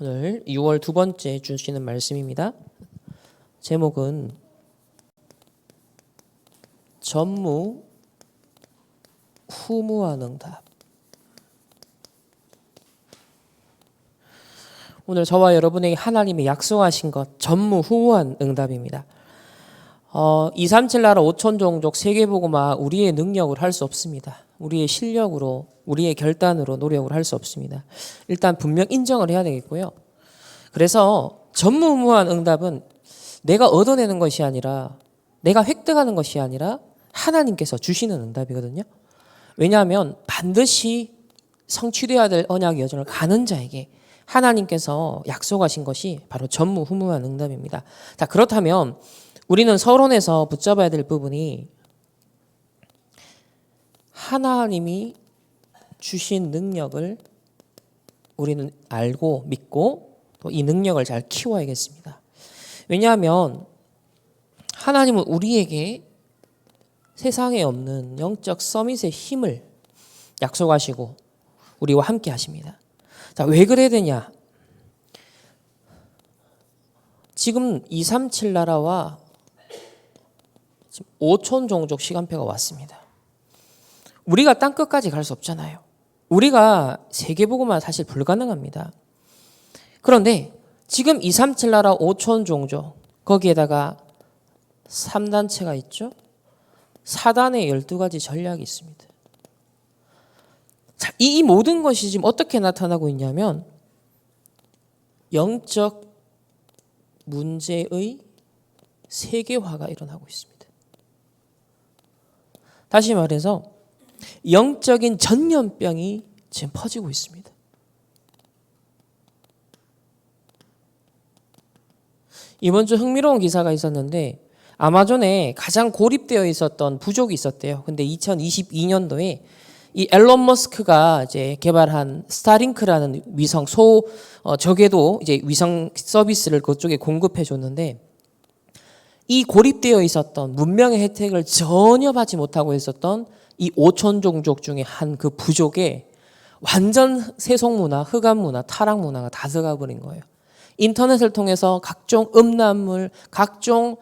오늘 6월 두 번째 주시는 말씀입니다. 제목은 전무후무한 응답. 오늘 저와 여러분에게 하나님이 약속하신 것 전무후무한 응답입니다. 237 나라 5천 종족 세계복음화 우리의 능력으로 할 수 없습니다. 우리의 실력으로, 우리의 결단으로 노력을 할 수 없습니다. 일단 분명 인정을 해야 되겠고요. 그래서 전무후무한 응답은 내가 얻어내는 것이 아니라, 내가 획득하는 것이 아니라 하나님께서 주시는 응답이거든요. 왜냐하면 반드시 성취되어야 될 언약의 여정을 가는 자에게 하나님께서 약속하신 것이 바로 전무후무한 응답입니다. 자, 그렇다면 우리는 서론에서 붙잡아야 될 부분이 하나님이 주신 능력을 우리는 알고 믿고 또 이 능력을 잘 키워야겠습니다. 왜냐하면 하나님은 우리에게 세상에 없는 영적 서밋의 힘을 약속하시고 우리와 함께 하십니다. 자, 왜 그래야 되냐? 지금 237 나라와 5천 종족 시간표가 왔습니다. 우리가 땅끝까지 갈 수 없잖아요. 우리가 세계복음화 사실 불가능합니다. 그런데 지금 237 나라 5천 종족 거기에다가 3단체가 있죠. 4단의 12가지 전략이 있습니다. 자, 이 모든 것이 지금 어떻게 나타나고 있냐면 영적 문제의 세계화가 일어나고 있습니다. 다시 말해서 영적인 전염병이 지금 퍼지고 있습니다. 이번 주 흥미로운 기사가 있었는데 아마존에 가장 고립되어 있었던 부족이 있었대요. 근데 2022년도에 이 앨런 머스크가 이제 개발한 스타링크라는 위성 적에도 이제 위성 서비스를 그쪽에 공급해 줬는데 이 고립되어 있었던 문명의 혜택을 전혀 받지 못하고 있었던 이 5천 종족 중에 한 그 부족에 완전 세속 문화, 흑암 문화, 타락 문화가 다 들어가 버린 거예요. 인터넷을 통해서 각종 음란물, 각종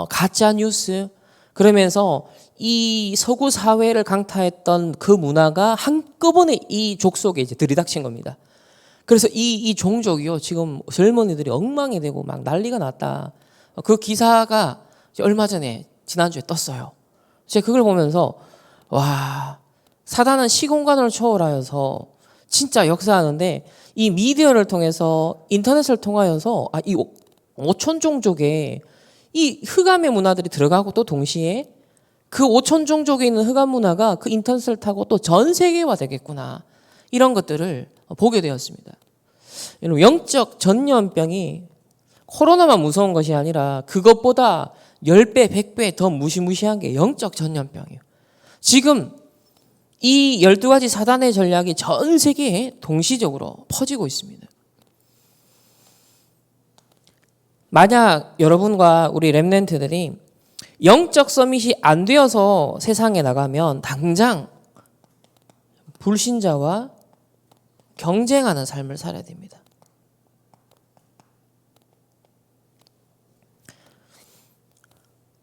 가짜 뉴스, 그러면서 이 서구 사회를 강타했던 그 문화가 한꺼번에 이 족속에 이제 들이닥친 겁니다. 그래서 이 종족이요, 지금 젊은이들이 엉망이 되고 막 난리가 났다. 그 기사가 얼마 전에 지난주에 떴어요. 제가 그걸 보면서 와, 사단은 시공간을 초월하여서 진짜 역사하는데 이 미디어를 통해서 인터넷을 통하여서 이 5천 종족에 이 흑암의 문화들이 들어가고 또 동시에 그 5천 종족에 있는 흑암 문화가 그 인터넷을 타고 또 전 세계화 되겠구나. 이런 것들을 보게 되었습니다. 여러분, 영적 전염병이 코로나만 무서운 것이 아니라 그것보다 10배, 100배 더 무시무시한 게 영적 전염병이에요. 지금 이 12가지 사단의 전략이 전 세계에 동시적으로 퍼지고 있습니다. 만약 여러분과 우리 렘넌트들이 영적 서밋이 안 되어서 세상에 나가면 당장 불신자와 경쟁하는 삶을 살아야 됩니다.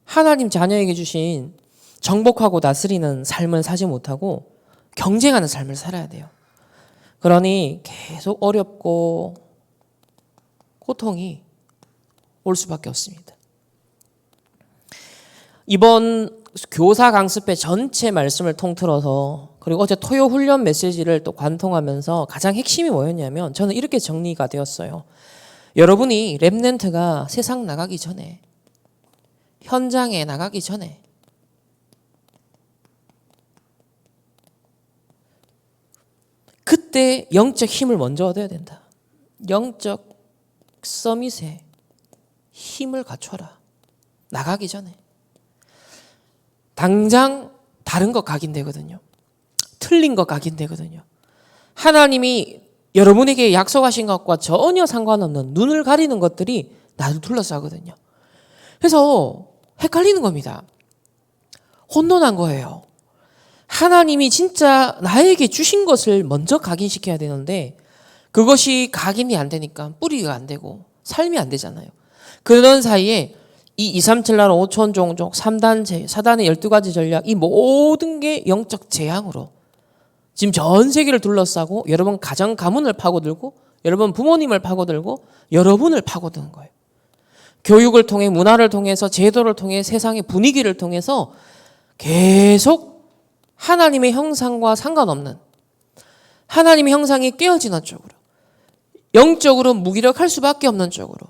하나님 자녀에게 주신 정복하고 다스리는 삶을 사지 못하고 경쟁하는 삶을 살아야 돼요. 그러니 계속 어렵고 고통이 올 수밖에 없습니다. 이번 교사 강습회 전체 말씀을 통틀어서 그리고 어제 토요 훈련 메시지를 또 관통하면서 가장 핵심이 뭐였냐면 저는 이렇게 정리가 되었어요. 여러분이 렘넌트가 세상 나가기 전에, 현장에 나가기 전에 그때 영적 힘을 먼저 얻어야 된다. 영적 서밋에 힘을 갖춰라. 나가기 전에. 당장 다른 것 각인되거든요. 틀린 것 각인되거든요. 하나님이 여러분에게 약속하신 것과 전혀 상관없는 눈을 가리는 것들이 나를 둘러싸거든요. 그래서 헷갈리는 겁니다. 혼돈한 거예요. 하나님이 진짜 나에게 주신 것을 먼저 각인시켜야 되는데 그것이 각인이 안 되니까 뿌리가 안 되고 삶이 안 되잖아요. 그러던 사이에 이 237나라 5천 종족, 3단체, 4단의 12가지 전략, 이 모든 게 영적 재앙으로 지금 전 세계를 둘러싸고 여러분 가정 가문을 파고들고 여러분 부모님을 파고들고 여러분을 파고드는 거예요. 교육을 통해 문화를 통해서 제도를 통해 세상의 분위기를 통해서 계속 하나님의 형상과 상관없는 하나님의 형상이 깨어지는 쪽으로 영적으로 무기력할 수밖에 없는 쪽으로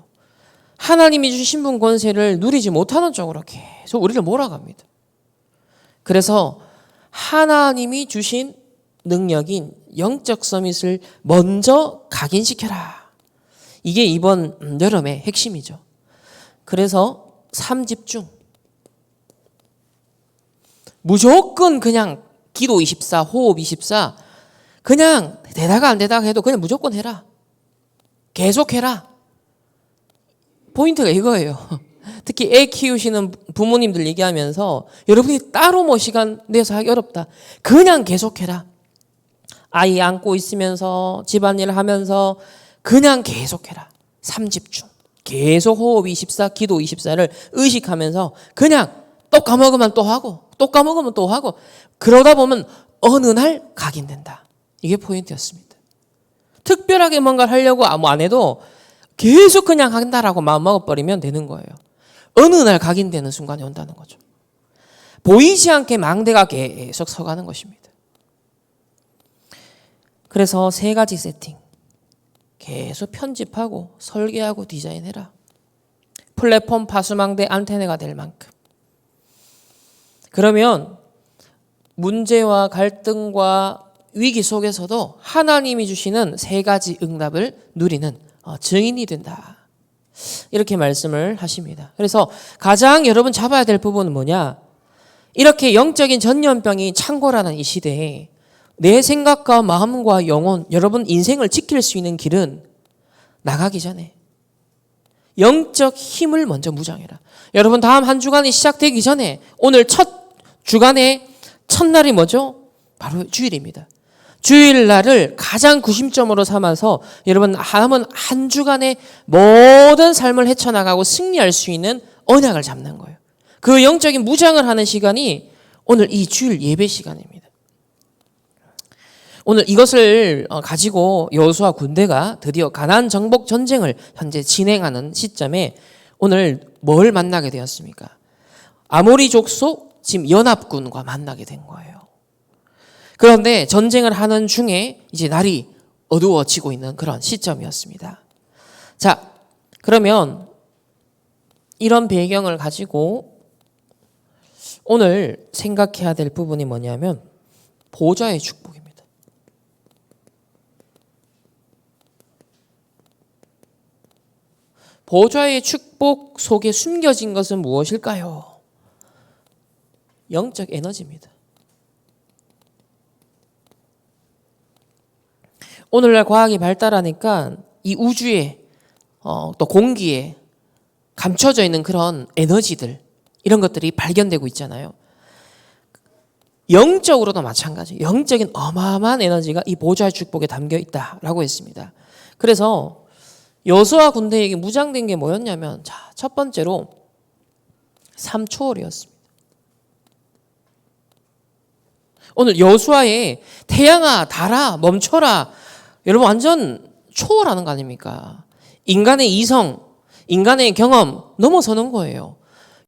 하나님이 주신 신분 권세를 누리지 못하는 쪽으로 계속 우리를 몰아갑니다. 그래서 하나님이 주신 능력인 영적 서밋을 먼저 각인시켜라. 이게 이번 여름의 핵심이죠. 그래서 3집중. 무조건 그냥 기도 24, 호흡 24 그냥 되다가 안 되다가 해도 그냥 무조건 해라. 계속해라. 포인트가 이거예요. 특히 애 키우시는 부모님들 얘기하면서 여러분이 따로 뭐 시간 내서 하기 어렵다. 그냥 계속해라. 아이 안고 있으면서 집안일 하면서 그냥 계속해라. 3집중. 계속 호흡 24, 기도 24를 의식하면서 그냥 또 까먹으면 또 하고 또 까먹으면 또 하고 그러다 보면 어느 날 각인된다. 이게 포인트였습니다. 특별하게 뭔가를 하려고 아무 안 해도 계속 그냥 한다라고 마음 먹어버리면 되는 거예요. 어느 날 각인되는 순간이 온다는 거죠. 보이지 않게 망대가 계속 서가는 것입니다. 그래서 3가지 세팅. 계속 편집하고 설계하고 디자인해라. 플랫폼 파수망대 안테나가 될 만큼. 그러면 문제와 갈등과 위기 속에서도 하나님이 주시는 3가지 응답을 누리는 증인이 된다. 이렇게 말씀을 하십니다. 그래서 가장 여러분 잡아야 될 부분은 뭐냐? 이렇게 영적인 전염병이 창궐하는 이 시대에 내 생각과 마음과 영혼, 여러분 인생을 지킬 수 있는 길은 나가기 전에 영적 힘을 먼저 무장해라. 여러분 다음 한 주간이 시작되기 전에 오늘 첫 주간의 첫날이 뭐죠? 바로 주일입니다. 주일날을 가장 구심점으로 삼아서 여러분 남은 한 주간의 모든 삶을 헤쳐나가고 승리할 수 있는 언약을 잡는 거예요. 그 영적인 무장을 하는 시간이 오늘 이 주일 예배 시간입니다. 오늘 이것을 가지고 여호수아 군대가 드디어 가나안 정복 전쟁을 현재 진행하는 시점에 오늘 뭘 만나게 되었습니까? 아모리 족속 지금 연합군과 만나게 된 거예요. 그런데 전쟁을 하는 중에 이제 날이 어두워지고 있는 그런 시점이었습니다. 자, 그러면 이런 배경을 가지고 오늘 생각해야 될 부분이 뭐냐면 보좌의 축복입니다. 보좌의 축복 속에 숨겨진 것은 무엇일까요? 영적 에너지입니다. 오늘날 과학이 발달하니까 이 우주에 또 공기에 감춰져 있는 그런 에너지들 이런 것들이 발견되고 있잖아요. 영적으로도 마찬가지. 영적인 어마어마한 에너지가 이 보좌의 축복에 담겨 있다라고 했습니다. 그래서 여호수아 군대에게 무장된 게 뭐였냐면 자, 첫 번째로 삼초월이었습니다. 오늘 여호수아의 태양아 달아 멈춰라. 여러분 완전 초월하는 거 아닙니까? 인간의 이성, 인간의 경험 넘어서는 거예요.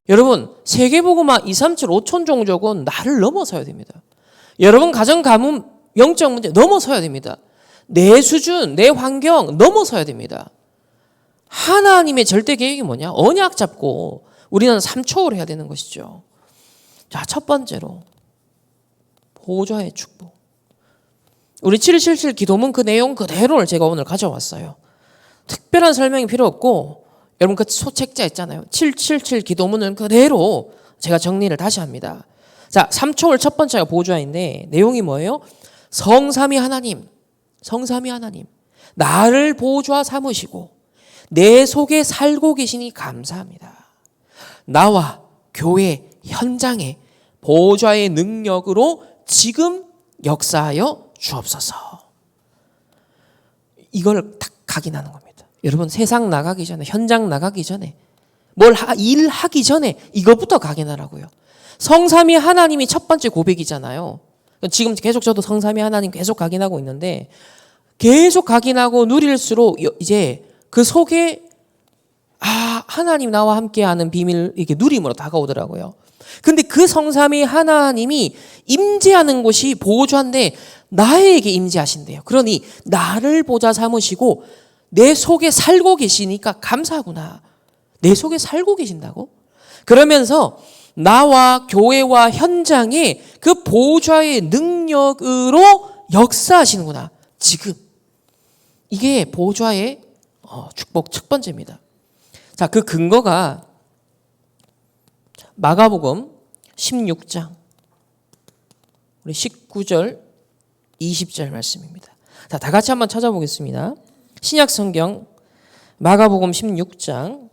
여러분 세계복음화 237 5천 종족은 나를 넘어서야 됩니다. 여러분 가정 가문 영적 문제 넘어서야 됩니다. 내 수준, 내 환경 넘어서야 됩니다. 하나님의 절대 계획이 뭐냐? 언약 잡고 우리는 삼초월해야 되는 것이죠. 자, 첫 번째로 보좌의 축복. 우리 777 기도문 그 내용 그대로를 제가 오늘 가져왔어요. 특별한 설명이 필요 없고 여러분 그 소책자 있잖아요. 777 기도문은 그대로 제가 정리를 다시 합니다. 자, 3초월 첫 번째가 보좌인데 내용이 뭐예요? 성삼위 하나님, 성삼위 하나님 나를 보좌 삼으시고 내 속에 살고 계시니 감사합니다. 나와 교회 현장에 보좌의 능력으로 지금 역사하여 주옵소서. 이걸 딱 각인하는 겁니다. 여러분 세상 나가기 전에, 현장 나가기 전에, 일하기 전에 이것부터 각인하라고요. 성삼위 하나님이 첫 번째 고백이잖아요. 지금 계속 저도 성삼위 하나님 계속 각인하고 있는데, 계속 각인하고 누릴수록 이제 그 속에 하나님 나와 함께하는 비밀, 이게 누림으로 다가오더라고요. 근데 그 성삼위 하나님이 임재하는 곳이 보좌인데 나에게 임재하신대요. 그러니 나를 보좌 삼으시고 내 속에 살고 계시니까 감사하구나. 내 속에 살고 계신다고? 그러면서 나와 교회와 현장에 그 보좌의 능력으로 역사하시는구나. 지금. 이게 보좌의 축복 첫 번째입니다. 자, 그 근거가 마가복음 16장 우리 19절 20절 말씀입니다. 자, 다 같이 한번 찾아보겠습니다. 신약 성경 마가복음 16장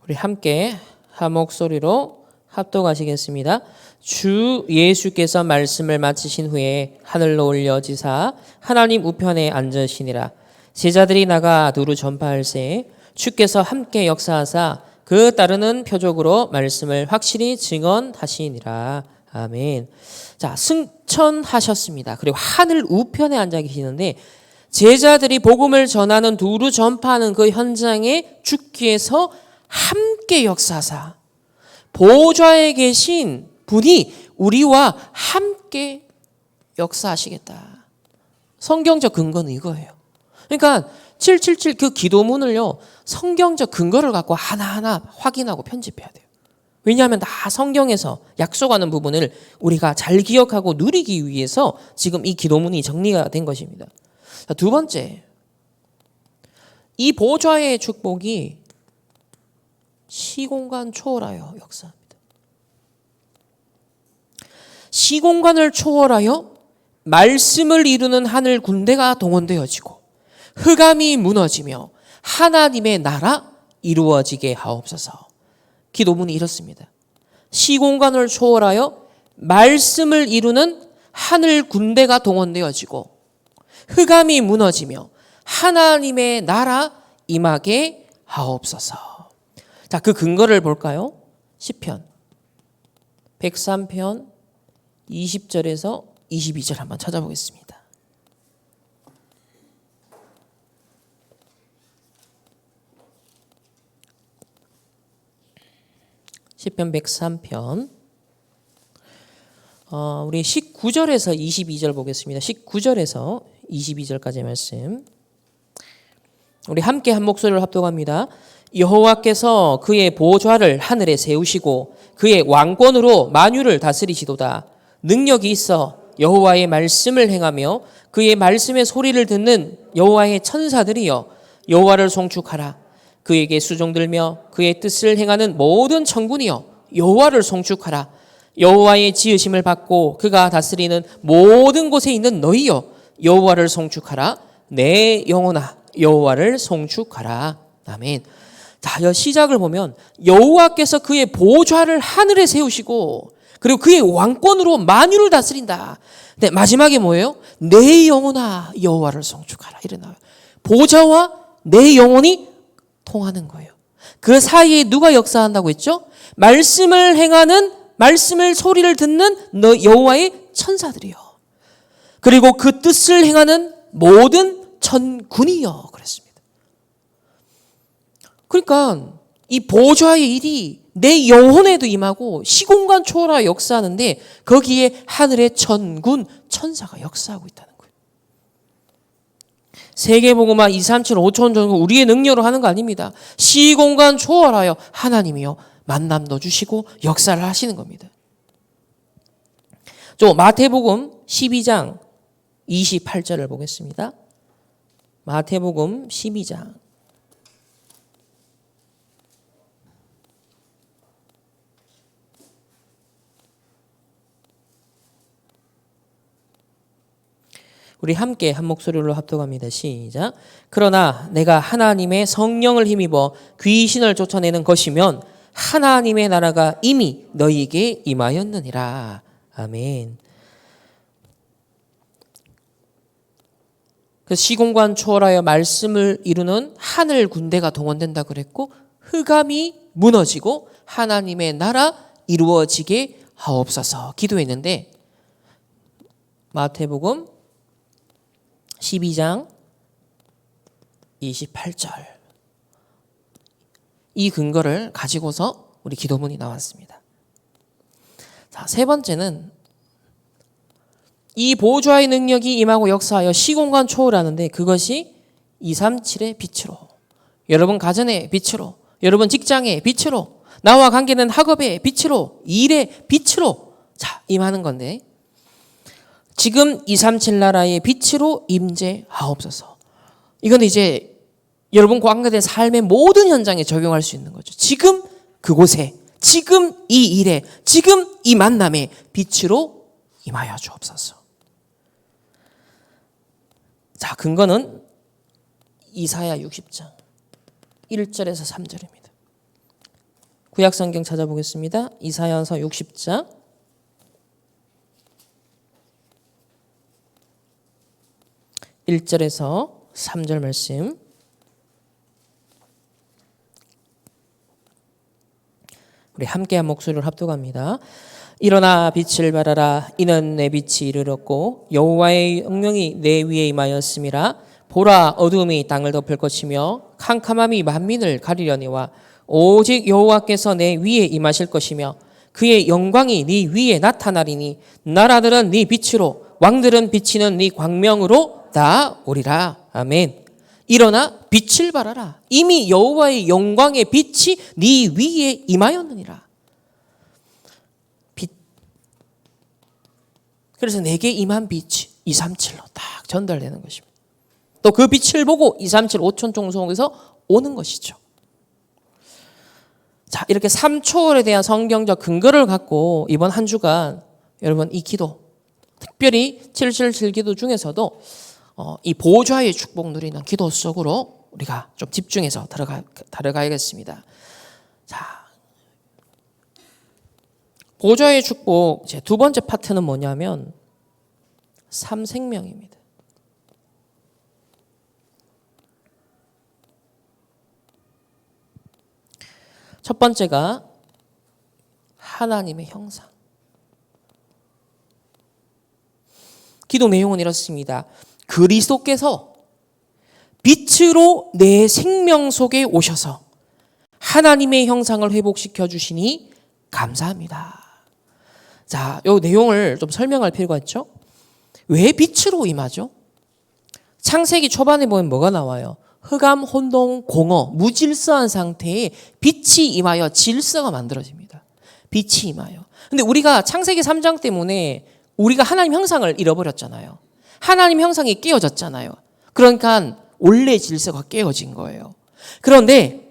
우리 함께 한 목소리로 합독하시겠습니다. 주 예수께서 말씀을 마치신 후에 하늘로 올려지사 하나님 우편에 앉으시니라. 제자들이 나가 두루 전파할새 주께서 함께 역사하사 그 따르는 표적으로 말씀을 확실히 증언하시니라. 아멘. 자, 승천하셨습니다. 그리고 하늘 우편에 앉아 계시는데 제자들이 복음을 전하는 두루 전파하는 그 현장에 주께서 함께 역사하사 보좌에 계신 분이 우리와 함께 역사하시겠다. 성경적 근거는 이거예요. 그러니까 777 그 기도문을요, 성경적 근거를 갖고 하나하나 확인하고 편집해야 돼요. 왜냐하면 다 성경에서 약속하는 부분을 우리가 잘 기억하고 누리기 위해서 지금 이 기도문이 정리가 된 것입니다. 자, 두 번째, 이 보좌의 축복이 시공간 초월하여 역사합니다. 시공간을 초월하여 말씀을 이루는 하늘 군대가 동원되어지고 흑암이 무너지며 하나님의 나라 이루어지게 하옵소서. 기도문이 이렇습니다. 시공간을 초월하여 말씀을 이루는 하늘 군대가 동원되어지고 흑암이 무너지며 하나님의 나라 임하게 하옵소서. 자, 그 근거를 볼까요? 시편 103편 20절에서 22절 한번 찾아보겠습니다. 시편 103편 우리 19절에서 22절 보겠습니다. 19절에서 22절까지 말씀 우리 함께 한 목소리를 합독합니다. 여호와께서 그의 보좌를 하늘에 세우시고 그의 왕권으로 만유를 다스리시도다. 능력이 있어 여호와의 말씀을 행하며 그의 말씀의 소리를 듣는 여호와의 천사들이여 여호와를 송축하라. 그에게 수종들며 그의 뜻을 행하는 모든 천군이여 여호와를 송축하라. 여호와의 지으심을 받고 그가 다스리는 모든 곳에 있는 너희여 여호와를 송축하라. 내 영혼아 여호와를 송축하라. 아멘. 자, 시작을 보면 여호와께서 그의 보좌를 하늘에 세우시고 그리고 그의 왕권으로 만유를 다스린다. 근데 마지막에 뭐예요? 내 영혼아 여호와를 송축하라. 이래 나와요. 보좌와 내 영혼이 통하는 거예요. 그 사이에 누가 역사한다고 했죠? 말씀을 행하는, 말씀을 소리를 듣는 너 여호와의 천사들이요. 그리고 그 뜻을 행하는 모든 천군이요. 그랬습니다. 그러니까 이 보좌의 일이 내 영혼에도 임하고 시공간 초월하여 역사하는데 거기에 하늘의 천군, 천사가 역사하고 있다는 거예요. 세계복음화 2, 3, 7, 5천 정도 우리의 능력으로 하는 거 아닙니다. 시공간 초월하여 하나님이요 만남도 주시고 역사를 하시는 겁니다. 또 마태복음 12장 28절을 보겠습니다. 마태복음 12장 우리 함께 한 목소리로 합독합니다. 시작. 그러나 내가 하나님의 성령을 힘입어 귀신을 쫓아내는 것이면 하나님의 나라가 이미 너희에게 임하였느니라. 아멘. 그 시공간 초월하여 말씀을 이루는 하늘 군대가 동원된다 그랬고 흑암이 무너지고 하나님의 나라 이루어지게 하옵소서 기도했는데 마태복음 12장 28절 이 근거를 가지고서 우리 기도문이 나왔습니다. 자, 세 번째는 이 보좌의 능력이 임하고 역사하여 시공간 초월하는데 그것이 237의 빛으로 여러분 가정의 빛으로 여러분 직장의 빛으로 나와 관계는 학업의 빛으로 일의 빛으로 자 임하는 건데 지금 237 나라의 빛으로 임재하옵소서. 이건 이제 여러분 관계된 삶의 모든 현장에 적용할 수 있는 거죠. 지금 그곳에 지금 이 일에 지금 이 만남에 빛으로 임하여 주옵소서. 자, 근거는 이사야 60장 1절에서 3절입니다. 구약성경 찾아보겠습니다. 이사야서 60장 1절에서 3절 말씀. 우리 함께 한 목소리를 합독합니다. 일어나 빛을 발하라. 이는 내 빛이 이르렀고 여호와의 영광이 내 위에 임하였음이라. 보라, 어둠이 땅을 덮을 것이며 캄캄함이 만민을 가리려니와 오직 여호와께서 내 위에 임하실 것이며 그의 영광이 네 위에 나타나리니 나라들은 네 빛으로 왕들은 비치는 네 광명으로 다 오리라. 아멘. 일어나 빛을 발하라. 이미 여호와의 영광의 빛이 네 위에 임하였느니라. 빛. 그래서 내게 임한 빛이 237로 딱 전달되는 것입니다. 또 그 빛을 보고 237 5천 종속에서 오는 것이죠. 자, 이렇게 3초월에 대한 성경적 근거를 갖고 이번 한 주간 여러분 이 기도 특별히 777 기도 중에서도 이 보좌의 축복 누리는 기도 속으로 우리가 좀 집중해서 들어가야겠습니다. 자, 보좌의 축복 제 두 번째 파트는 뭐냐면 삼생명입니다. 첫 번째가 하나님의 형상. 기도 내용은 이렇습니다. 그리스도께서 빛으로 내 생명 속에 오셔서 하나님의 형상을 회복시켜 주시니 감사합니다. 자, 이 내용을 좀 설명할 필요가 있죠. 왜 빛으로 임하죠? 창세기 초반에 보면 뭐가 나와요? 흑암, 혼동, 공허, 무질서한 상태에 빛이 임하여 질서가 만들어집니다. 빛이 임하여. 근데 우리가 창세기 3장 때문에 우리가 하나님 형상을 잃어버렸잖아요. 하나님 형상이 깨어졌잖아요. 그러니까 원래 질서가 깨어진 거예요. 그런데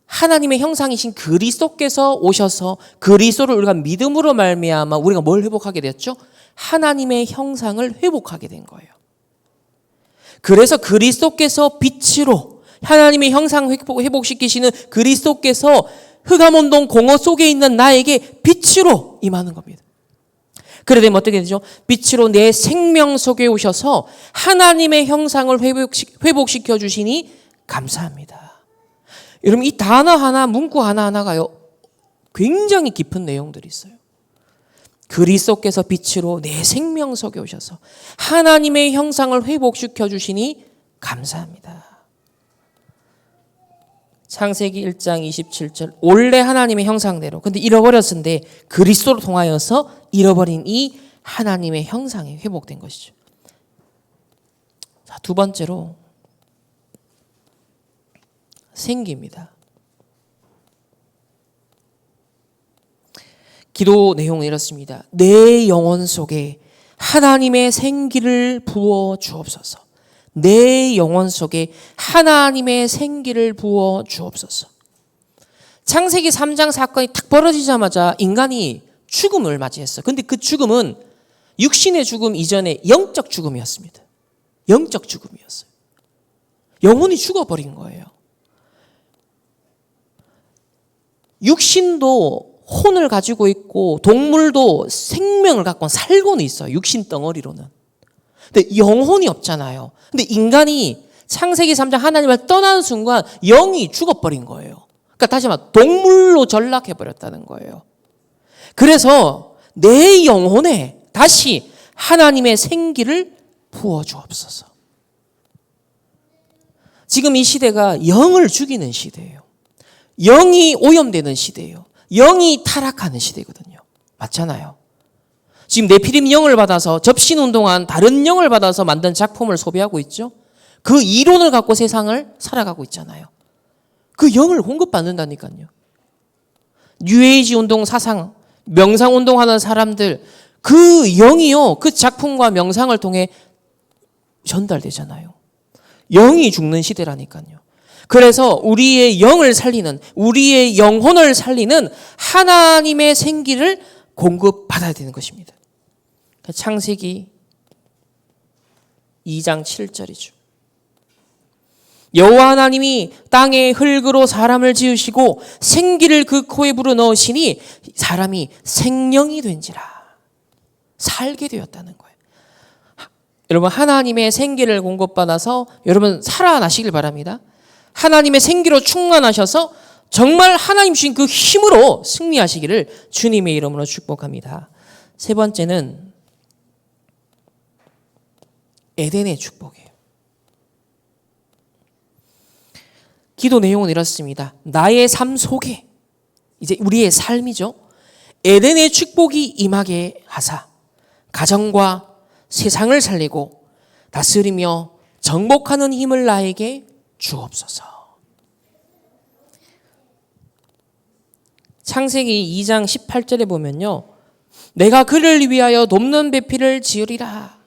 하나님의 형상이신 그리스도께서 오셔서 그리스도를 우리가 믿음으로 말미암아 우리가 뭘 회복하게 됐죠? 하나님의 형상을 회복하게 된 거예요. 그래서 그리스도께서 빛으로 하나님의 형상 회복시키시는 그리스도께서 흑암온동 공허 속에 있는 나에게 빛으로 임하는 겁니다. 그래 되면 어떻게 되죠? 빛으로 내 생명 속에 오셔서 하나님의 형상을 회복시켜 주시니 감사합니다. 여러분 이 단어 하나 문구 하나하나가요 굉장히 깊은 내용들이 있어요. 그리스도께서 빛으로 내 생명 속에 오셔서 하나님의 형상을 회복시켜 주시니 감사합니다. 창세기 1장 27절 원래 하나님의 형상대로 근데 잃어버렸는데 그리스도를 통하여서 잃어버린 이 하나님의 형상이 회복된 것이죠. 자, 두 번째로 생기입니다. 기도 내용은 이렇습니다. 내 영혼 속에 하나님의 생기를 부어 주옵소서. 내 영혼 속에 하나님의 생기를 부어 주옵소서. 창세기 3장 사건이 탁 벌어지자마자 인간이 죽음을 맞이했어요. 근데 그 죽음은 육신의 죽음 이전에 영적 죽음이었습니다. 영적 죽음이었어요. 영혼이 죽어버린 거예요. 육신도 혼을 가지고 있고 동물도 생명을 갖고 살고는 있어요. 육신 덩어리로는. 근데 영혼이 없잖아요. 근데 인간이 창세기 3장 하나님을 떠나는 순간 영이 죽어버린 거예요. 그러니까 다시 말해 동물로 전락해버렸다는 거예요. 그래서 내 영혼에 다시 하나님의 생기를 부어주옵소서. 지금 이 시대가 영을 죽이는 시대예요. 영이 오염되는 시대예요. 영이 타락하는 시대거든요. 맞잖아요. 지금 네피림 영을 받아서 접신운동한 다른 영을 받아서 만든 작품을 소비하고 있죠. 그 이론을 갖고 세상을 살아가고 있잖아요. 그 영을 공급받는다니까요. 뉴에이지 운동 사상, 명상 운동하는 사람들 그 영이요. 그 작품과 명상을 통해 전달되잖아요. 영이 죽는 시대라니까요. 그래서 우리의 영을 살리는, 우리의 영혼을 살리는 하나님의 생기를 공급받아야 되는 것입니다. 창세기 2장 7절이죠. 여호와 하나님이 땅에 흙으로 사람을 지으시고 생기를 그 코에 불어넣으시니 사람이 생명이 된지라. 살게 되었다는 거예요. 여러분 하나님의 생기를 공급받아서 여러분 살아나시길 바랍니다. 하나님의 생기로 충만하셔서 정말 하나님 주신 그 힘으로 승리하시기를 주님의 이름으로 축복합니다. 세 번째는 에덴의 축복이에요. 기도 내용은 이렇습니다. 나의 삶 속에 이제 우리의 삶이죠. 에덴의 축복이 임하게 하사 가정과 세상을 살리고 다스리며 정복하는 힘을 나에게 주옵소서. 창세기 2장 18절에 보면요. 내가 그를 위하여 돕는 배필을 지으리라.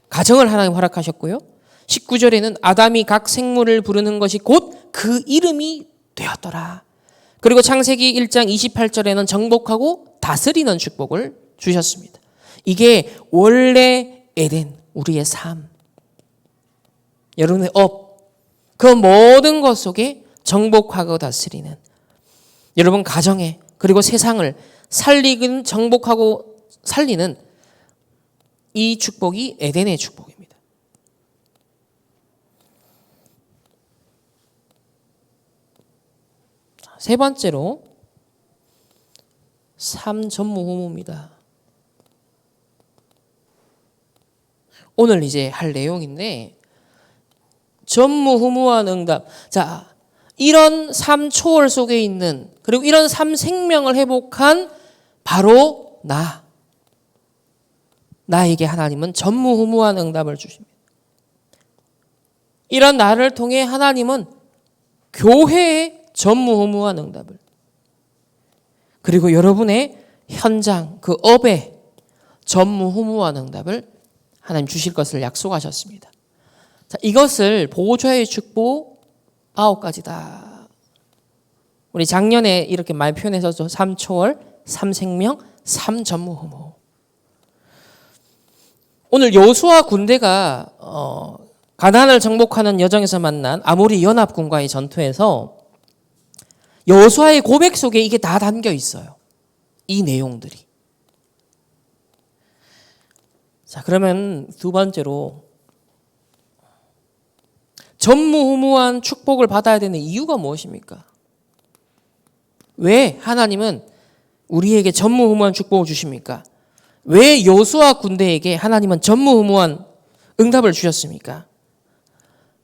가정을 하나님 허락하셨고요. 19절에는 아담이 각 생물을 부르는 것이 곧 그 이름이 되었더라. 그리고 창세기 1장 28절에는 정복하고 다스리는 축복을 주셨습니다. 이게 원래 에덴, 우리의 삶, 여러분의 업, 그 모든 것 속에 정복하고 다스리는 여러분 가정에 그리고 세상을 살리는 정복하고 살리는 이 축복이 에덴의 축복입니다. 세 번째로 삶 전무후무입니다. 오늘 이제 할 내용인데 전무후무한 응답. 자, 이런 삶 초월 속에 있는 그리고 이런 삶 생명을 회복한 바로 나에게 하나님은 전무후무한 응답을 주십니다. 이런 나를 통해 하나님은 교회에 전무후무한 응답을 그리고 여러분의 현장 그 업에 전무후무한 응답을 하나님 주실 것을 약속하셨습니다. 자, 이것을 보좌의 축복 9가지다. 우리 작년에 이렇게 많이 표현해서 3초월, 3생명, 3전무후무. 오늘 여호수아 군대가 가나안을 정복하는 여정에서 만난 아모리 연합군과의 전투에서 여호수아의 고백 속에 이게 다 담겨 있어요. 이 내용들이. 자, 그러면 두 번째로 전무후무한 축복을 받아야 되는 이유가 무엇입니까? 왜 하나님은 우리에게 전무후무한 축복을 주십니까? 왜 여호수아 군대에게 하나님은 전무후무한 응답을 주셨습니까?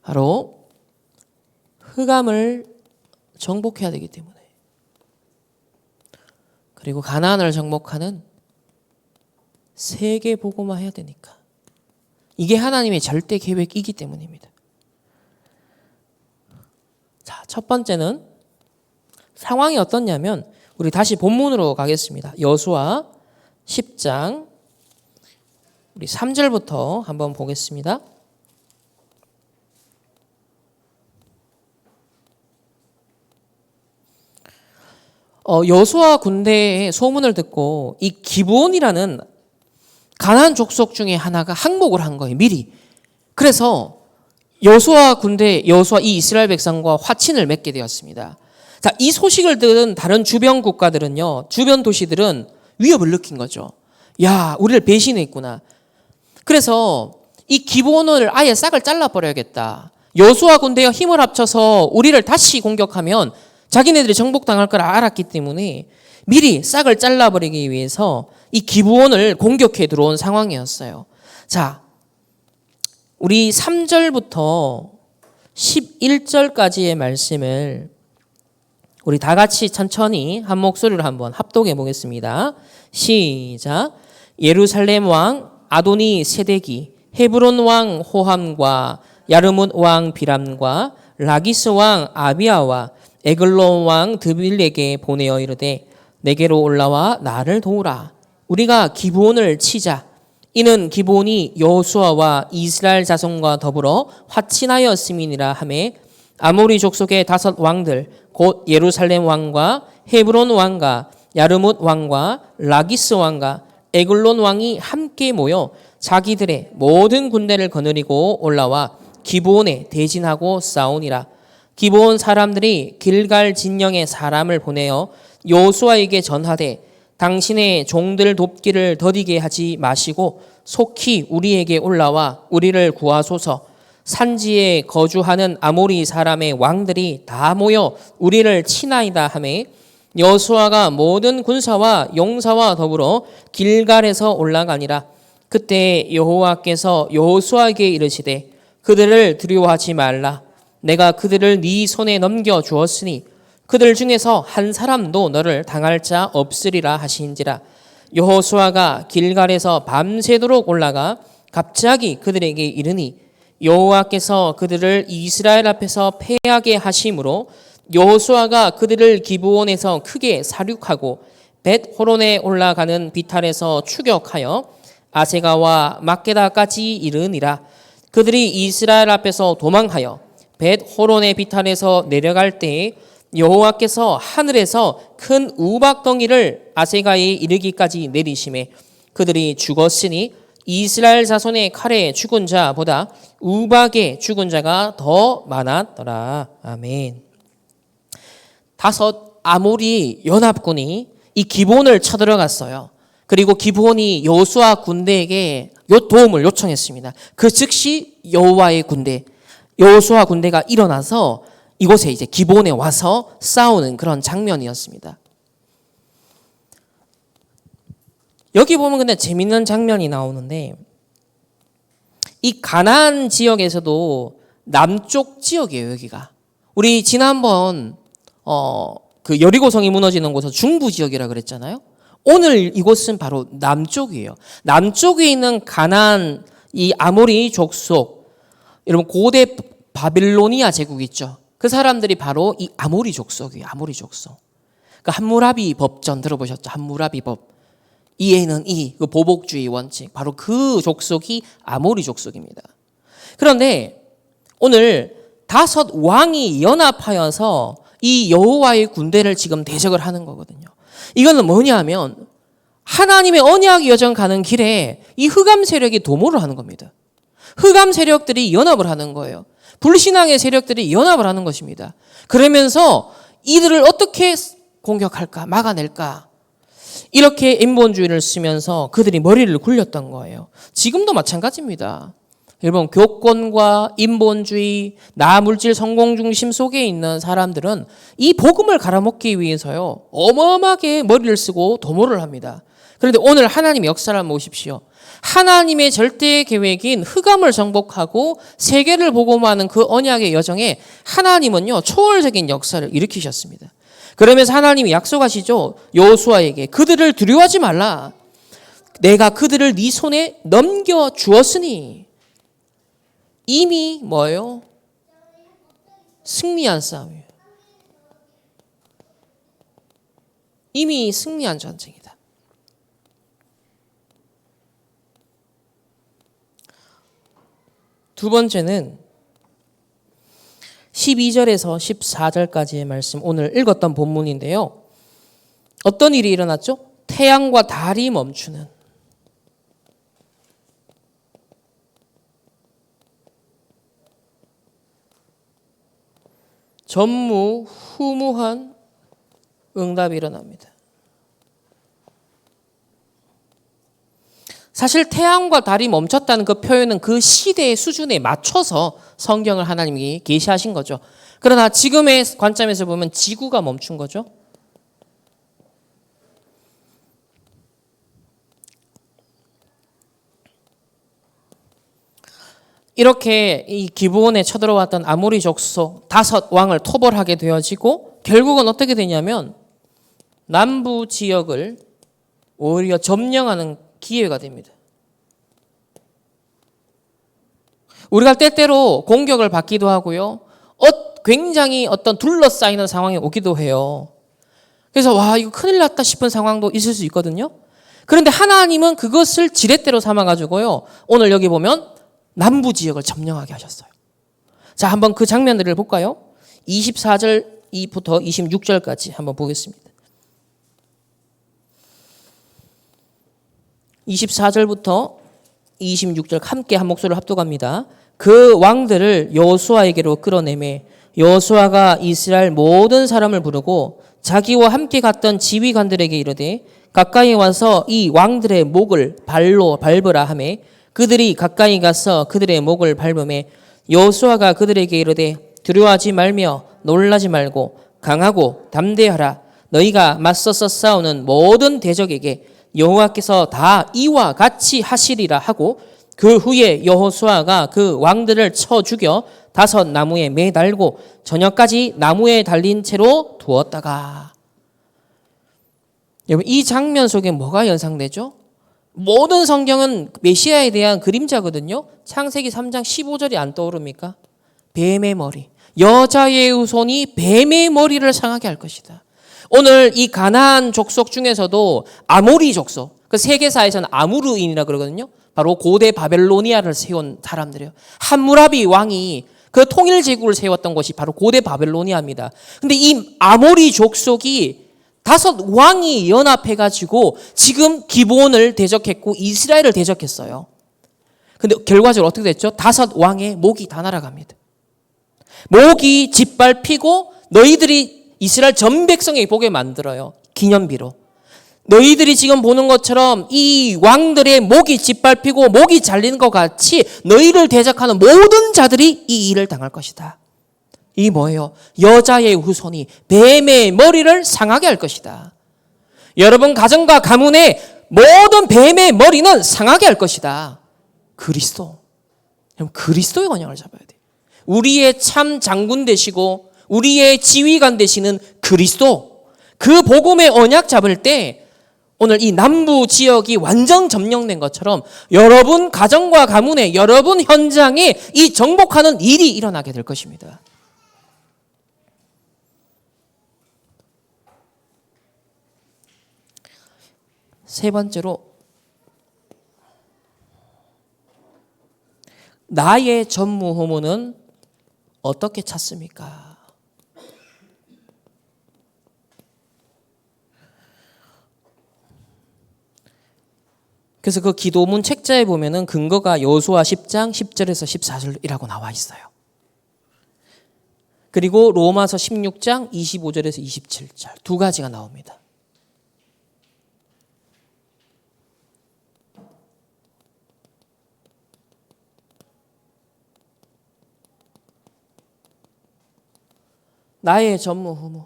바로 흑암을 정복해야 되기 때문에 그리고 가나안을 정복하는 세계 복음화 해야 되니까 이게 하나님의 절대 계획이기 때문입니다. 자, 첫 번째는 상황이 어떻냐면 우리 다시 본문으로 가겠습니다. 여호수아 10장 우리 3절부터 한번 보겠습니다. 여호수아 군대의 소문을 듣고 이 기브온이라는 가나안 족속 중에 하나가 항복을 한 거예요. 미리 그래서 여호수아 이 이스라엘 백성과 화친을 맺게 되었습니다. 자, 이 소식을 들은 다른 주변 국가들은요, 주변 도시들은 위협을 느낀 거죠. 야, 우리를 배신했구나. 그래서 이 기브온을 아예 싹을 잘라버려야겠다. 여호수아 군대와 힘을 합쳐서 우리를 다시 공격하면 자기네들이 정복당할 걸 알았기 때문에 미리 싹을 잘라버리기 위해서 이 기브온을 공격해 들어온 상황이었어요. 자, 우리 3절부터 11절까지의 말씀을 우리 다 같이 천천히 한 목소리로 한번 합독해 보겠습니다. 시작. 예루살렘 왕 아도니 세덱이 헤브론 왕 호함과 야르뭇 왕 비람과 라기스 왕 아비아와 에글론 왕 드빌에게 보내어 이르되 내게로 올라와 나를 도우라. 우리가 기브온을 치자. 이는 기브온이 여호수아와 이스라엘 자손과 더불어 화친하였음이니라 하매 아모리 족속의 5 왕들 곧 예루살렘 왕과 헤브론 왕과 야르뭇 왕과 라기스 왕과 에글론 왕이 함께 모여 자기들의 모든 군대를 거느리고 올라와 기브온에 대진하고 싸우니라. 기브온 사람들이 길갈 진영에 사람을 보내어 여호수아에게 전하되 당신의 종들 돕기를 더디게 하지 마시고 속히 우리에게 올라와 우리를 구하소서. 산지에 거주하는 아모리 사람의 왕들이 다 모여 우리를 치나이다 하매 여호수아가 모든 군사와 용사와 더불어 길갈에서 올라가니라. 그때 여호와께서 여호수아에게 이르시되 그들을 두려워하지 말라. 내가 그들을 네 손에 넘겨 주었으니 그들 중에서 한 사람도 너를 당할 자 없으리라 하신지라. 여호수아가 길갈에서 밤새도록 올라가 갑자기 그들에게 이르니 여호와께서 그들을 이스라엘 앞에서 패하게 하심으로 여호수아가 그들을 기브온에서 크게 사륙하고 벳호론에 올라가는 비탈에서 추격하여 아세가와 막게다까지 이르니라. 그들이 이스라엘 앞에서 도망하여 벳호론의 비탈에서 내려갈 때에 여호와께서 하늘에서 큰 우박덩이를 아세가에 이르기까지 내리심에 그들이 죽었으니 이스라엘 자손의 칼에 죽은 자보다 우박에 죽은 자가 더 많았더라. 아멘. 5 아모리 연합군이 이 기브온을 쳐들어갔어요. 그리고 기브온이 여호수아 군대에게 도움을 요청했습니다. 그 즉시 여호수아 군대가 일어나서 이곳에 이제 기브온에 와서 싸우는 그런 장면이었습니다. 여기 보면 근데 재밌는 장면이 나오는데 이 가나안 지역에서도 남쪽 지역이에요. 여기가 우리 지난번 그 여리고성이 무너지는 곳은 중부 지역이라 그랬잖아요. 오늘 이곳은 바로 남쪽이에요. 남쪽에 있는 가나안 이 아모리 족속, 여러분 고대 바빌로니아 제국 있죠. 그 사람들이 바로 이 아모리 족속이에요. 아모리 족속. 그 함무라비 법전 들어보셨죠? 함무라비 법. 이에는 그 보복주의 원칙. 바로 그 족속이 아모리 족속입니다. 그런데 오늘 5 왕이 연합하여서 이 여호와의 군대를 지금 대적을 하는 거거든요. 이거는 뭐냐면 하나님의 언약 여정 가는 길에 이 흑암 세력이 도모를 하는 겁니다. 흑암 세력들이 연합을 하는 거예요. 불신앙의 세력들이 연합을 하는 것입니다. 그러면서 이들을 어떻게 공격할까, 막아낼까, 이렇게 인본주의를 쓰면서 그들이 머리를 굴렸던 거예요. 지금도 마찬가지입니다. 여러분, 교권과 인본주의, 나물질 성공 중심 속에 있는 사람들은 이 복음을 갈아먹기 위해서요, 어마어마하게 머리를 쓰고 도모를 합니다. 그런데 오늘 하나님의 역사를 한번 보십시오. 하나님의 절대 계획인 흑암을 정복하고 세계를 복음하는 그 언약의 여정에 하나님은요, 초월적인 역사를 일으키셨습니다. 그러면서 하나님이 약속하시죠. 여호수아에게 그들을 두려워하지 말라. 내가 그들을 네 손에 넘겨 주었으니. 이미 뭐예요? 승리한 싸움이에요. 이미 승리한 전쟁이다. 두 번째는 12절에서 14절까지의 말씀, 오늘 읽었던 본문인데요. 어떤 일이 일어났죠? 태양과 달이 멈추는. 전무후무한 응답이 일어납니다. 사실 태양과 달이 멈췄다는 그 표현은 그 시대의 수준에 맞춰서 성경을 하나님이 계시하신 거죠. 그러나 지금의 관점에서 보면 지구가 멈춘 거죠. 이렇게 이 기브온에 쳐들어왔던 아모리 족속 5 왕을 토벌하게 되어지고 결국은 어떻게 되냐면 남부 지역을 오히려 점령하는 기회가 됩니다. 우리가 때때로 공격을 받기도 하고요. 굉장히 어떤 둘러싸이는 상황이 오기도 해요. 그래서 와 이거 큰일 났다 싶은 상황도 있을 수 있거든요. 그런데 하나님은 그것을 지렛대로 삼아가지고요. 오늘 여기 보면 남부 지역을 점령하게 하셨어요. 자, 한번 그 장면들을 볼까요? 24절부터 26절까지 한번 보겠습니다. 24절부터 26절 함께 한 목소리를 합독합니다. 그 왕들을 여호수아에게로 끌어내매 여호수아가 이스라엘 모든 사람을 부르고 자기와 함께 갔던 지휘관들에게 이르되 가까이 와서 이 왕들의 목을 발로 밟으라 하매 그들이 가까이 가서 그들의 목을 밟으매 여호수아가 그들에게 이르되 두려워하지 말며 놀라지 말고 강하고 담대하라. 너희가 맞서서 싸우는 모든 대적에게 여호와께서 다 이와 같이 하시리라 하고 그 후에 여호수아가 그 왕들을 쳐 죽여 5 나무에 매달고 저녁까지 나무에 달린 채로 두었다가. 여러분 이 장면 속에 뭐가 연상되죠? 모든 성경은 메시아에 대한 그림자거든요. 창세기 3장 15절이 안 떠오릅니까? 뱀의 머리. 여자의 후손이 뱀의 머리를 상하게 할 것이다. 오늘 이 가나안 족속 중에서도 아모리 족속, 그 세계사에서는 아무르인이라 그러거든요. 바로 고대 바벨로니아를 세운 사람들이에요. 함무라비 왕이 그 통일 제국을 세웠던 곳이 바로 고대 바벨로니아입니다. 근데 이 아모리 족속이 5 왕이 연합해가지고 지금 기브온을 대적했고 이스라엘을 대적했어요. 근데 결과적으로 어떻게 됐죠? 5 왕의 목이 다 날아갑니다. 목이 짓밟히고 너희들이 이스라엘 전 백성에게 보게 만들어요. 기념비로. 너희들이 지금 보는 것처럼 이 왕들의 목이 짓밟히고 목이 잘리는 것 같이 너희를 대적하는 모든 자들이 이 일을 당할 것이다. 이 뭐예요? 여자의 후손이 뱀의 머리를 상하게 할 것이다. 여러분 가정과 가문의 모든 뱀의 머리는 상하게 할 것이다. 그리스도. 그리스도의 언약을 잡아야 돼요. 우리의 참 장군 되시고 우리의 지휘관 되시는 그리스도. 그 복음의 언약 잡을 때 오늘 이 남부 지역이 완전 점령된 것처럼 여러분 가정과 가문에 여러분 현장에 이 정복하는 일이 일어나게 될 것입니다. 세 번째로 나의 전무후무는 어떻게 찾습니까? 그래서 그 기도문 책자에 보면은 근거가 여호수아 10장 10절에서 14절이라고 나와 있어요. 그리고 로마서 16장 25절에서 27절 2가지가 나옵니다. 나의 전무후무.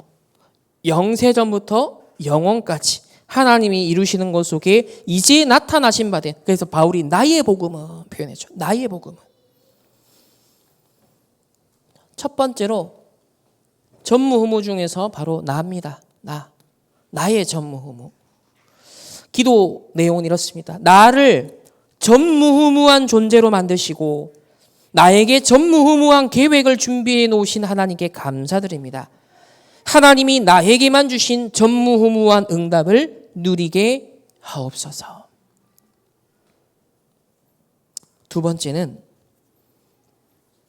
영세전부터 영원까지 하나님이 이루시는 것 속에 이제 나타나신 바 된. 그래서 바울이 나의 복음은 표현했죠. 나의 복음은. 첫 번째로 전무후무 중에서 바로 나입니다. 나의 전무후무. 기도 내용은 이렇습니다. 나를 전무후무한 존재로 만드시고 나에게 전무후무한 계획을 준비해 놓으신 하나님께 감사드립니다. 하나님이 나에게만 주신 전무후무한 응답을 누리게 하옵소서. 두 번째는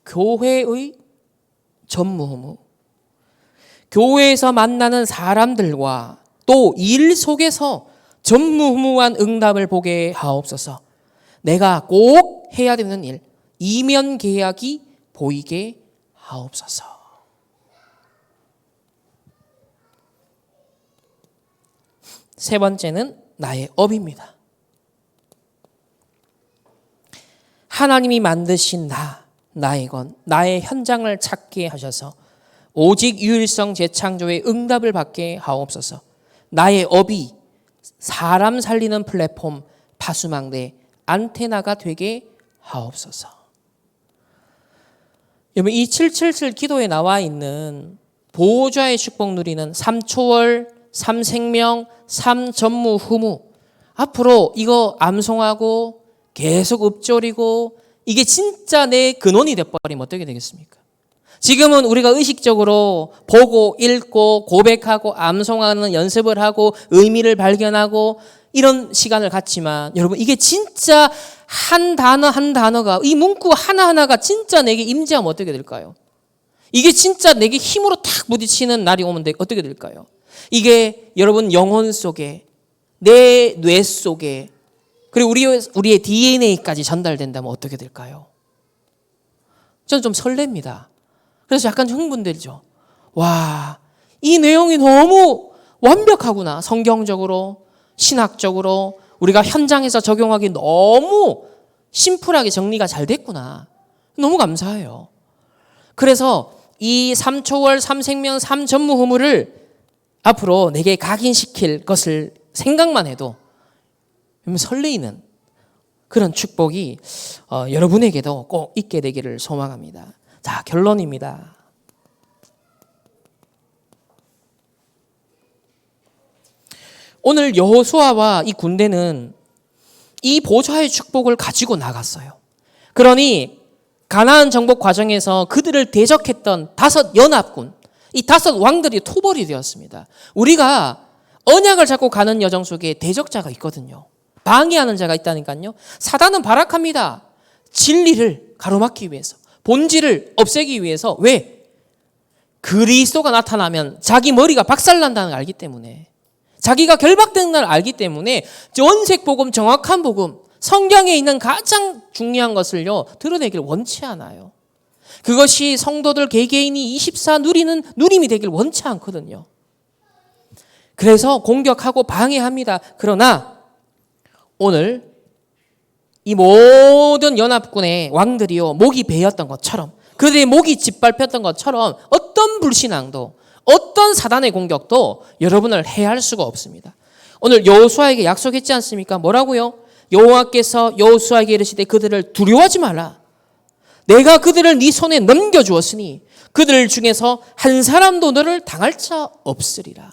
교회의 전무후무. 교회에서 만나는 사람들과 또 일 속에서 전무후무한 응답을 보게 하옵소서. 내가 꼭 해야 되는 일, 이면 계약이 보이게 하옵소서. 세 번째는 나의 업입니다. 하나님이 만드신 나의 것, 나의 현장을 찾게 하셔서 오직 유일성 재창조의 응답을 받게 하옵소서. 나의 업이 사람 살리는 플랫폼 파수망대 안테나가 되게 하옵소서. 여러분, 이 777 기도에 나와 있는 보호자의 축복 누리는 3초월, 3생명, 3전무후무, 앞으로 이거 암송하고 계속 읊조리고 이게 진짜 내 근원이 돼버리면 어떻게 되겠습니까? 지금은 우리가 의식적으로 보고 읽고 고백하고 암송하는 연습을 하고 의미를 발견하고 이런 시간을 갖지만, 여러분, 이게 진짜 한 단어 한 단어가, 이 문구 하나하나가 진짜 내게 임재하면 어떻게 될까요? 이게 진짜 내게 힘으로 탁 부딪히는 날이 오면 어떻게 될까요? 이게 여러분 영혼 속에, 내 뇌 속에, 그리고 우리의 DNA까지 전달된다면 어떻게 될까요? 저는 좀 설렙니다. 그래서 약간 흥분되죠. 와, 이 내용이 너무 완벽하구나. 성경적으로, 신학적으로 우리가 현장에서 적용하기 너무 심플하게 정리가 잘 됐구나. 너무 감사해요. 그래서 이 3초월, 3생명, 3전무후무를 앞으로 내게 각인시킬 것을 생각만 해도 설레이는 그런 축복이 여러분에게도 꼭 있게 되기를 소망합니다. 자, 결론입니다. 오늘 여호수아와 이 군대는 이 보좌의 축복을 가지고 나갔어요. 그러니 가나안 정복 과정에서 그들을 대적했던 5 연합군, 이 5 왕들이 토벌이 되었습니다. 우리가 언약을 잡고 가는 여정 속에 대적자가 있거든요. 방해하는 자가 있다니까요. 사단은 발악합니다. 진리를 가로막기 위해서, 본질을 없애기 위해서. 왜? 그리스도가 나타나면 자기 머리가 박살난다는 걸 알기 때문에, 자기가 결박되는 걸 알기 때문에 원색 복음, 정확한 복음, 성경에 있는 가장 중요한 것을요 드러내기를 원치 않아요. 그것이 성도들 개개인이 24 누리는 누림이 되길 원치 않거든요. 그래서 공격하고 방해합니다. 그러나 오늘 이 모든 연합군의 왕들이요 목이 베었던 것처럼, 그들의 목이 짓밟혔던 것처럼 어떤 불신앙도, 어떤 사단의 공격도 여러분을 해할 수가 없습니다. 오늘 여호수아에게 약속했지 않습니까? 뭐라고요? 여호와께서 여호수아에게 이르시되 그들을 두려워하지 말라. 내가 그들을 네 손에 넘겨주었으니 그들 중에서 한 사람도 너를 당할 자 없으리라.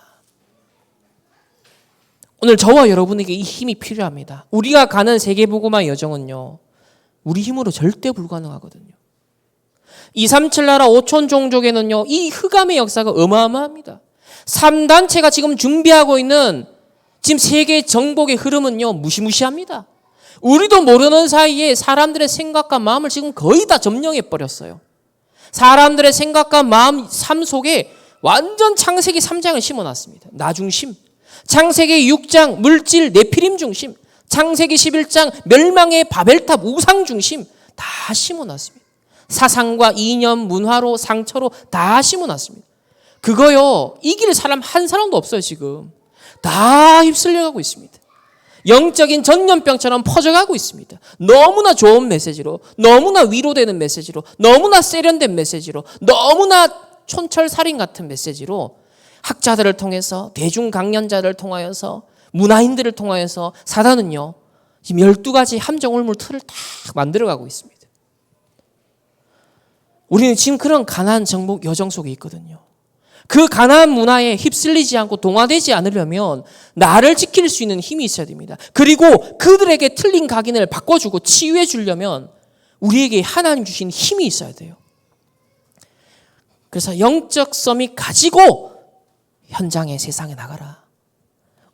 오늘 저와 여러분에게 이 힘이 필요합니다. 우리가 가는 세계복음화 여정은요, 우리 힘으로 절대 불가능하거든요. 237 나라 5천 종족에는요, 이 흑암의 역사가 어마어마합니다. 3단체가 지금 준비하고 있는 지금 세계 정복의 흐름은요, 무시무시합니다. 우리도 모르는 사이에 사람들의 생각과 마음을 지금 거의 다 점령해 버렸어요. 사람들의 생각과 마음, 삶 속에 완전 창세기 3장을 심어놨습니다. 나 중심. 창세기 6장 물질 네피림 중심. 창세기 11장 멸망의 바벨탑 우상 중심. 다 심어놨습니다. 사상과 이념, 문화로, 상처로 다 심어놨습니다. 그거요, 이길 사람 한 사람도 없어요. 지금 다 휩쓸려가고 있습니다. 영적인 전염병처럼 퍼져가고 있습니다. 너무나 좋은 메시지로, 너무나 위로되는 메시지로, 너무나 세련된 메시지로, 너무나 촌철살인 같은 메시지로 학자들을 통해서, 대중 강연자들을 통하여서, 문화인들을 통하여서 사단은요 지금 12가지 함정올물 틀을 딱 만들어가고 있습니다. 우리는 지금 그런 가나안 정복 여정 속에 있거든요. 그 가나안 문화에 휩쓸리지 않고 동화되지 않으려면 나를 지킬 수 있는 힘이 있어야 됩니다. 그리고 그들에게 틀린 각인을 바꿔주고 치유해 주려면 우리에게 하나님 주신 힘이 있어야 돼요. 그래서 영적 서밋 가지고 현장에, 세상에 나가라.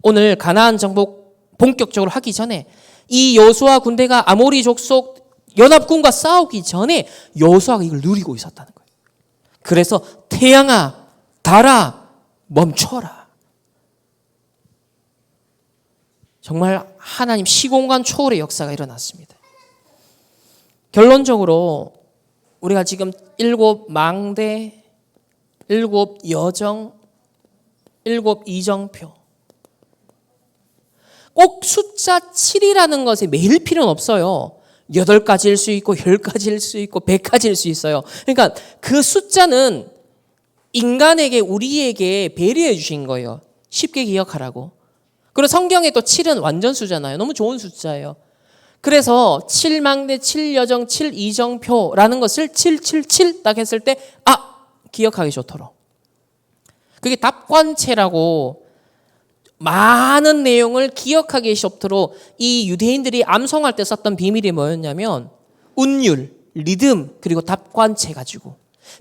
오늘 가나안 정복 본격적으로 하기 전에 이 여호수아 군대가 아모리 족속 연합군과 싸우기 전에 여호수아가 이걸 누리고 있었다는 거예요. 그래서 태양아 달아 멈춰라. 정말 하나님 시공간 초월의 역사가 일어났습니다. 결론적으로 우리가 지금 7 망대, 7 여정, 7 이정표, 꼭 숫자 7이라는 것에 매일 필요는 없어요. 8가지일 수 있고 10가지일 수 있고 100가지일 수 있어요. 그러니까 그 숫자는 인간에게 우리에게 배려해 주신 거예요. 쉽게 기억하라고. 그리고 성경에 또 7은 완전수잖아요. 너무 좋은 숫자예요. 그래서 7망대, 7여정, 7이정표라는 것을 777 딱 했을 때 기억하기 좋도록. 그게 답관체라고 많은 내용을 기억하기 좋도록 이 유대인들이 암송할 때 썼던 비밀이 뭐였냐면 운율, 리듬, 그리고 답관체 가지고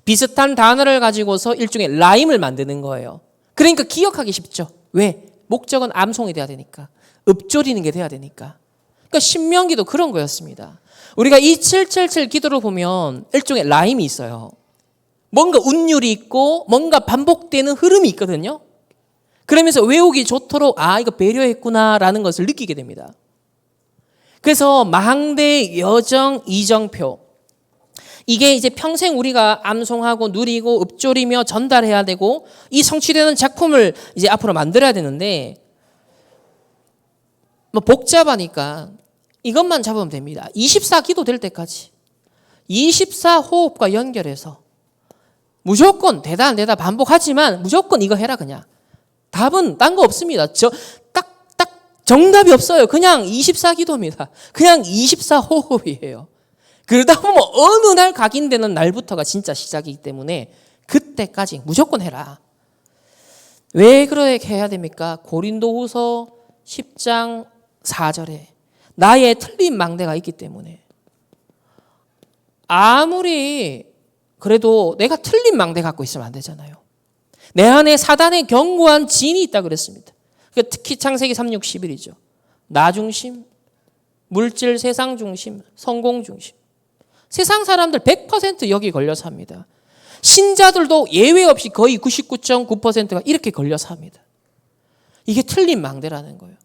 비슷한 단어를 가지고서 일종의 라임을 만드는 거예요. 그러니까 기억하기 쉽죠. 왜? 목적은 암송이 돼야 되니까. 읊조리는 게 돼야 되니까. 그러니까 신명기도 그런 거였습니다. 우리가 이 777 기도를 보면 일종의 라임이 있어요. 뭔가 운율이 있고 뭔가 반복되는 흐름이 있거든요. 그러면서 외우기 좋도록 이거 배려했구나라는 것을 느끼게 됩니다. 그래서 망대, 여정, 이정표 이게 이제 평생 우리가 암송하고 누리고 읊조리며 전달해야 되고 이 성취되는 작품을 이제 앞으로 만들어야 되는데 뭐 복잡하니까 이것만 잡으면 됩니다. 24기도 될 때까지 24호흡과 연결해서 무조건 대다 반복하지만 무조건 이거 해라 그냥. 답은 딴 거 없습니다. 딱 정답이 없어요. 그냥 24기도입니다. 그냥 24호흡이에요. 그러다 보면 어느 날 각인되는 날부터가 진짜 시작이기 때문에 그때까지 무조건 해라. 왜 그렇게 해야 됩니까? 고린도후서 10장 4절에 나의 틀린 망대가 있기 때문에 아무리 그래도 내가 틀린 망대 갖고 있으면 안 되잖아요. 내 안에 사단의 견고한 진이 있다 그랬습니다. 특히 창세기 3:6-11이죠. 나 중심, 물질 세상 중심, 성공 중심. 세상 사람들 100% 여기 걸려서 합니다. 신자들도 예외 없이 거의 99.9%가 이렇게 걸려서 합니다. 이게 틀린 망대라는 거예요.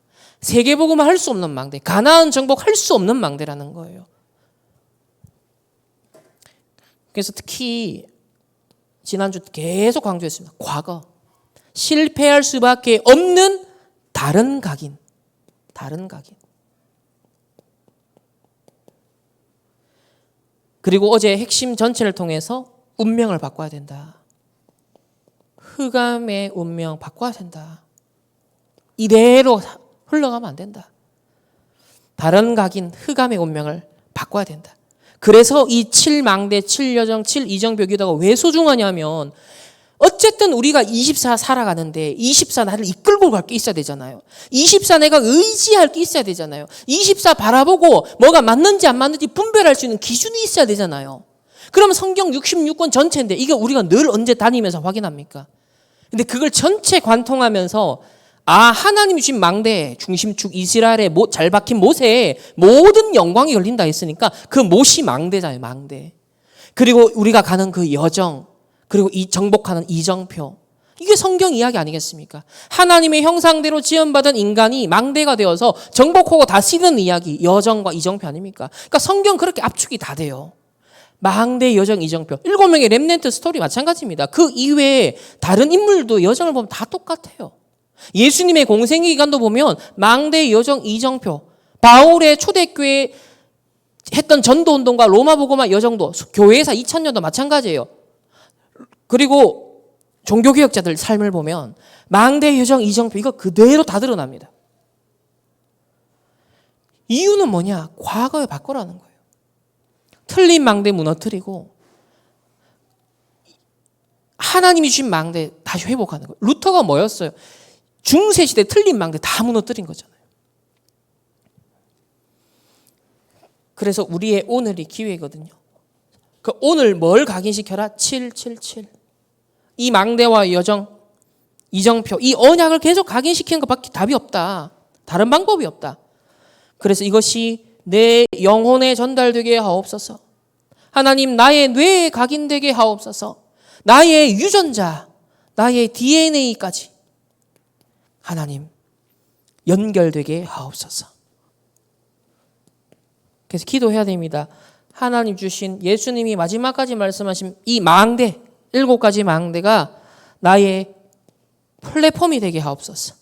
세계복음을 할 수 없는 망대, 가나안 정복 할 수 없는 망대라는 거예요. 그래서 특히 지난주 계속 강조했습니다. 과거. 실패할 수밖에 없는 다른 각인. 그리고 어제 핵심 전체를 통해서 운명을 바꿔야 된다. 흑암의 운명 바꿔야 된다. 이대로 흘러가면 안 된다. 다른 각인 흑암의 운명을 바꿔야 된다. 그래서 이 7망대, 7여정, 7이정표 기도가 왜 소중하냐면 어쨌든 우리가 24 살아가는데 24 나를 이끌고 갈 게 있어야 되잖아요. 24 내가 의지할 게 있어야 되잖아요. 24 바라보고 뭐가 맞는지 안 맞는지 분별할 수 있는 기준이 있어야 되잖아요. 그럼 성경 66권 전체인데 이게 우리가 늘 언제 다니면서 확인합니까? 근데 그걸 전체 관통하면서 하나님이 주신 망대, 중심축 이스라엘의 잘 박힌 못에 모든 영광이 열린다 했으니까 그 못이 망대잖아요, 망대. 그리고 우리가 가는 그 여정, 그리고 이 정복하는 이정표. 이게 성경 이야기 아니겠습니까? 하나님의 형상대로 지음받은 인간이 망대가 되어서 정복하고 다스리는 이야기, 여정과 이정표 아닙니까? 그러니까 성경 그렇게 압축이 다 돼요. 망대, 여정, 이정표. 7명의 렘넌트 스토리 마찬가지입니다. 그 이외에 다른 인물도 여정을 보면 다 똑같아요. 예수님의 공생의 기간도 보면 망대, 여정, 이정표. 바울의 초대교회 했던 전도운동과 로마복음화 여정도 교회사 2000년도 마찬가지예요. 그리고 종교개혁자들 삶을 보면 망대, 여정, 이정표 이거 그대로 다 드러납니다. 이유는 뭐냐? 과거에 바꾸라는 거예요. 틀린 망대 무너뜨리고 하나님이 주신 망대 다시 회복하는 거예요. 루터가 뭐였어요? 중세시대 틀린 망대 다 무너뜨린 거잖아요. 그래서 우리의 오늘이 기회거든요. 그 오늘 뭘 각인시켜라? 777. 이 망대와 여정, 이정표, 이 언약을 계속 각인시키는 것밖에 답이 없다. 다른 방법이 없다. 그래서 이것이 내 영혼에 전달되게 하옵소서. 하나님 나의 뇌에 각인되게 하옵소서. 나의 유전자, 나의 DNA까지 하나님 연결되게 하옵소서. 그래서 기도해야 됩니다. 하나님 주신 예수님이 마지막까지 말씀하신 이 망대, 7가지 망대가 나의 플랫폼이 되게 하옵소서.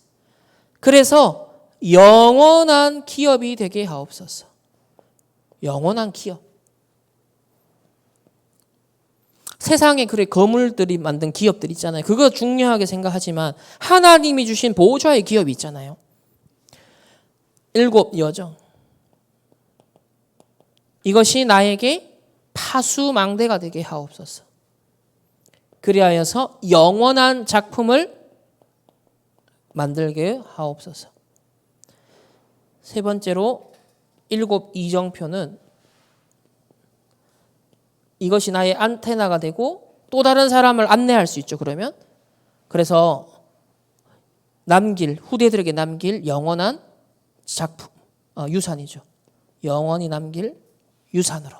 그래서 영원한 기업이 되게 하옵소서. 영원한 기업. 세상에 그래 거물들이 만든 기업들 있잖아요. 그거 중요하게 생각하지만 하나님이 주신 보호자의 기업이 있잖아요. 7 여정. 이것이 나에게 파수망대가 되게 하옵소서. 그리하여서 영원한 작품을 만들게 하옵소서. 세 번째로 7 이정표는 이것이 나의 안테나가 되고 또 다른 사람을 안내할 수 있죠. 그러면 그래서 후대들에게 남길 영원한 작품, 유산이죠. 영원히 남길 유산으로.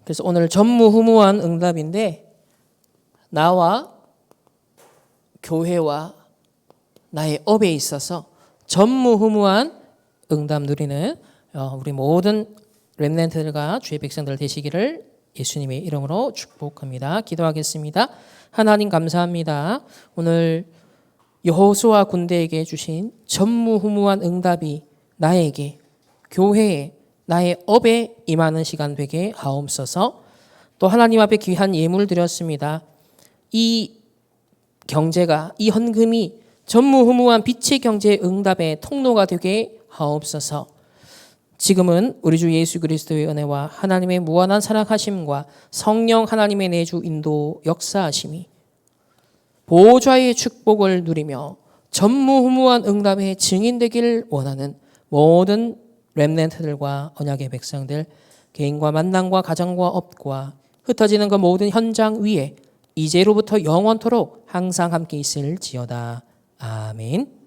그래서 오늘 전무후무한 응답인데 나와 교회와 나의 업에 있어서 전무후무한 응답 누리는 우리 모든 렘넌트들과 주의 백성들 되시기를 예수님의 이름으로 축복합니다. 기도하겠습니다. 하나님 감사합니다. 오늘 여호수아 군대에게 주신 전무후무한 응답이 나에게, 교회에, 나의 업에 임하는 시간 되게 하옵소서. 또 하나님 앞에 귀한 예물 드렸습니다. 이 경제가, 이 헌금이 전무후무한 빛의 경제의 응답의 통로가 되게 하옵소서. 지금은 우리 주 예수 그리스도의 은혜와 하나님의 무한한 사랑하심과 성령 하나님의 내주 인도 역사하심이 보호자의 축복을 누리며 전무후무한 응답의 증인되기를 원하는 모든 렘넌트들과 언약의 백성들, 개인과 만남과 가정과 업과 흩어지는 그 모든 현장 위에 이제로부터 영원토록 항상 함께 있을지어다. 아멘.